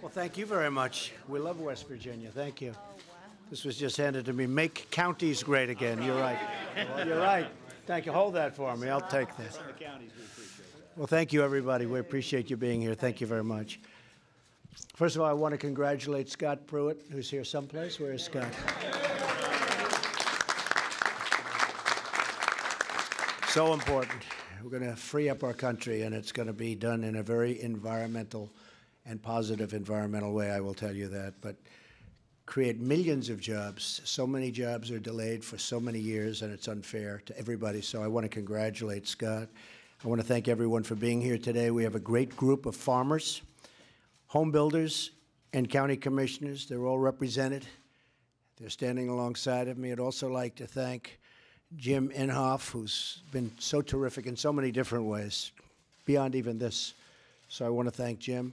Well, thank you very much. We love West Virginia. Thank you. This was just handed to me. Make counties great again. You're right. You're right. Thank you. Hold that for me. I'll take that. Well, thank you, everybody. We appreciate you being here. Thank you very much. First of all, I want to congratulate Scott Pruitt, who's here someplace. Where is Scott? So important. We're going to free up our country, and it's going to be done in a very environmental and positive environmental way, I will tell you that. But create millions of jobs. So many jobs are delayed for so many years, and it's unfair to everybody. So I want to congratulate Scott. I want to thank everyone for being here today. We have a great group of farmers, home builders, and county commissioners. They're all represented. They're standing alongside of me. I'd also like to thank Jim Inhofe, who's been so terrific in so many different ways, beyond even this. So I want to thank Jim.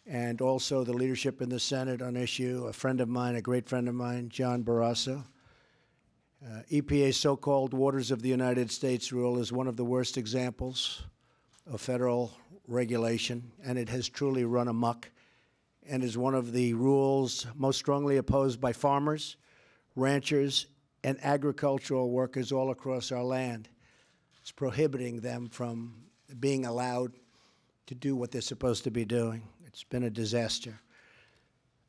And also the leadership in the Senate on issue, a friend of mine, a great friend of mine, John Barrasso. EPA's so-called Waters of the United States rule is one of the worst examples of federal regulation, and it has truly run amok and is one of the rules most strongly opposed by farmers, ranchers, and agricultural workers all across our land. It's prohibiting them from being allowed to do what they're supposed to be doing. It's been a disaster.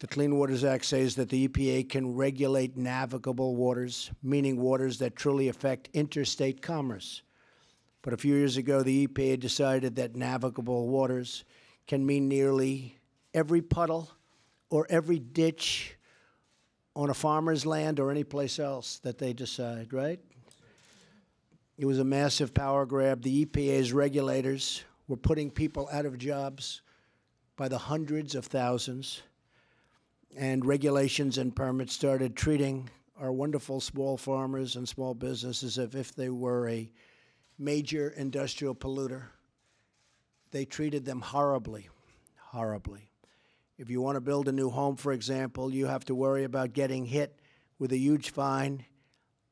The Clean Waters Act says that the EPA can regulate navigable waters, meaning waters that truly affect interstate commerce. But a few years ago, the EPA decided that navigable waters can mean nearly every puddle or every ditch on a farmer's land or any place else that they decide, right? It was a massive power grab. The EPA's regulators were putting people out of jobs by the hundreds of thousands, and regulations and permits started treating our wonderful small farmers and small businesses as if they were a major industrial polluter. They treated them horribly, horribly. If you want to build a new home, for example, you have to worry about getting hit with a huge fine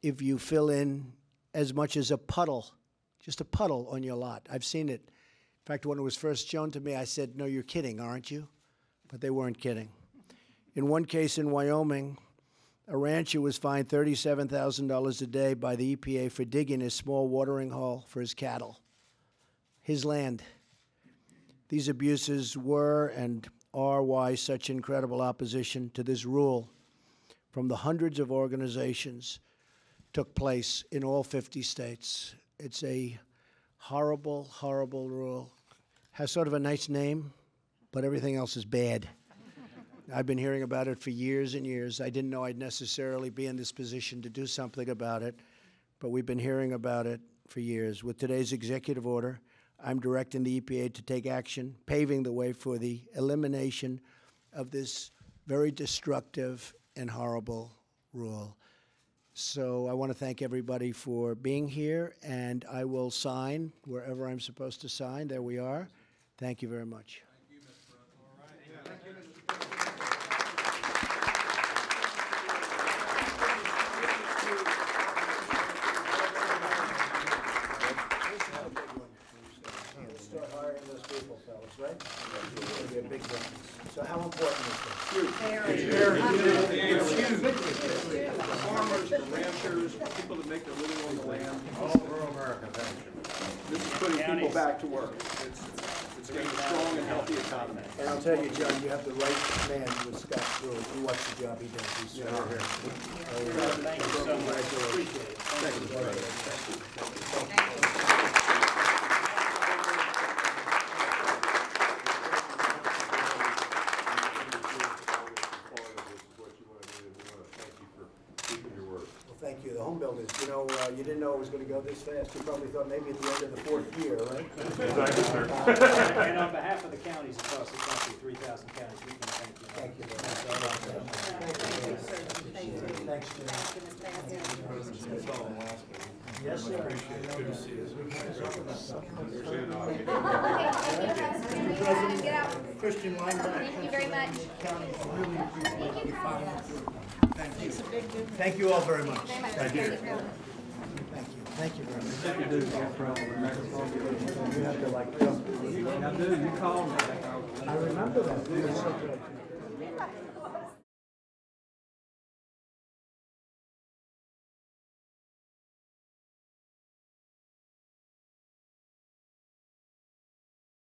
if you fill in as much as a puddle, just a puddle on your lot. I've seen it. In fact, when it was first shown to me, I said, no, you're kidding, aren't you? But they weren't kidding. In one case in Wyoming, a rancher was fined $37,000 a day by the EPA for digging a small watering hole for his cattle, his land. These abuses were and are why such incredible opposition to this rule from the hundreds of organizations took place in all 50 states. It's a horrible, horrible rule. Has sort of a nice name, but everything else is bad. I've been hearing about it for years and years. I didn't know I'd necessarily be in this position to do something about it, but we've been hearing about it for years. With today's executive order, I'm directing the EPA to take action, paving the way for the elimination of this very destructive and horrible rule. So I want to thank everybody for being here, and I will sign wherever I'm supposed to sign. There we are. Thank you very much. Thank you, Mr. President. All right. Yeah. Thank you, Mr. President. Start hiring those people, fellas, right? It's going to be a big difference. So how important is this? Huge. It's huge. The farmers, the ranchers, people that make their living on the land. All rural America, thank you. This is putting people back to work. It's getting a strong and healthy economy. And I'll tell you, John, you have the right man with Scott Pruitt. You watch the job he does. He's here. Thank you so much. Appreciate it. Thank you, Mr. President. Thank you. The home builders, you know, you didn't know it was going to go this fast. You probably thought maybe at the end of the fourth year, right? Exactly, sir. And on behalf of the counties across the country, 3,000 counties, we can thank you. Thank you very much. Thanks, Jim. Yes, sir. Good to see you. Get out. Christian Weinberg. Thank you very much. County, really appreciate you following through. Thank you. Thank you all very much. Very much. Thank you. Thank you very much. You have to like. I do, you called me. I remember that. It was so good.